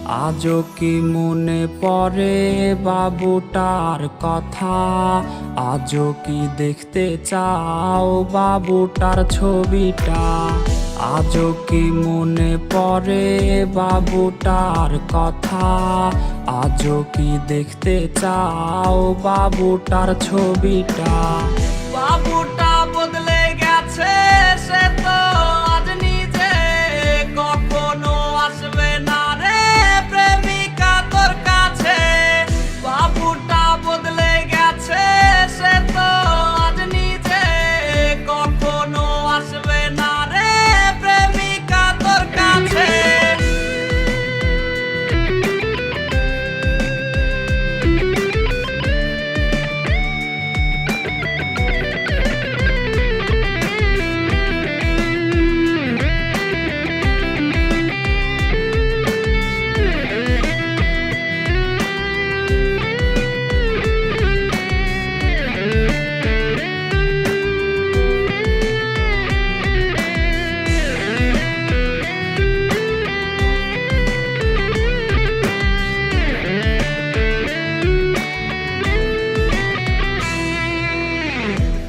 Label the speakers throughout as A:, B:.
A: আজও কি মনে পড়ে বাবুটার কথা? আজও কি দেখতে চাও বাবুটার ছবিটা? আজও কি মনে পড়ে বাবুটার কথা? আজও কি দেখতে চাও বাবুটার ছবিটা? বাবুটা বদলে গেছে, সে তো আজ নিজে কখনো আসবে না রে প্রেমিকা তোর কাছে। বাবুটা বদলে গেছে, সে তো আজ নিজে কখনো আসবে না রে প্রেমিকা তোর কাছে।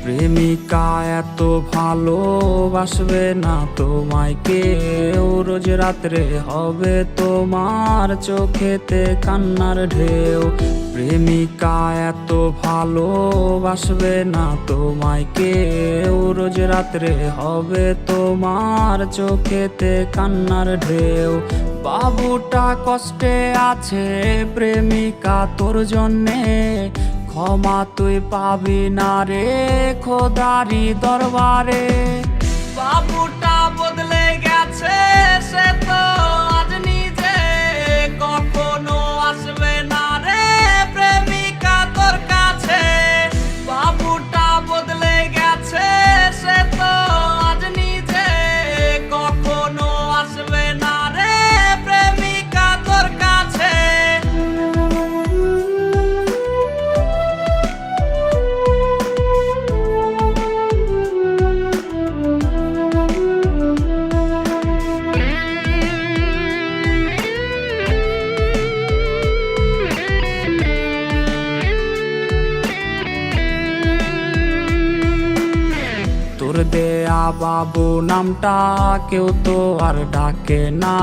A: প্রেমিকা এত ভালোবাসবে না তোমায় কেউ, রোজ রাত্রে হবে তোমার চোখেতে কান্নার ঢেউ। প্রেমিকা এত ভালোবাসবে না তোমায় কেউ, রোজ রাত্রে হবে তোমার চোখেতে কান্নার ঢেউ। বাবুটা কষ্টে আছে প্রেমিকা তোর জন্যে, ক্ষমা তুই পাবি না রে খোদারি দরবারে। বাবুটা বদলে গেছে, সে তো আজ নিজে কখনো আসবে না রে প্রেমিকা তোর কাছে। বাবুটা বদলে গেছে, সে তো আজ নিজে কখনো আসবে না রে প্রেমিকা তোর কাছে। তোর দেয়া বাবু নামটা কেউ তো আর ডাকে না,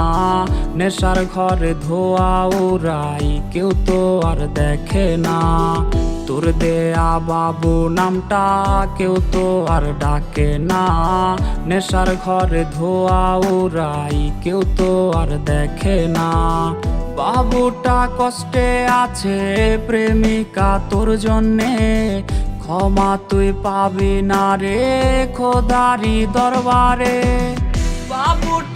A: নেশার ঘরে ধোয়া উড়াই কেউ তো আর দেখে না। তোর দেয়া বাবু নামটা কেউ তো আর ডাকে না, নেশার ঘরে ধোয়া উড়াই কেউ তো আর দেখে না। বাবুটা কষ্টে আছে প্রেমিকা তোর জন্যে, ক্ষমা তুই পাবি না রে খোদারি দরবারে। বাবুটা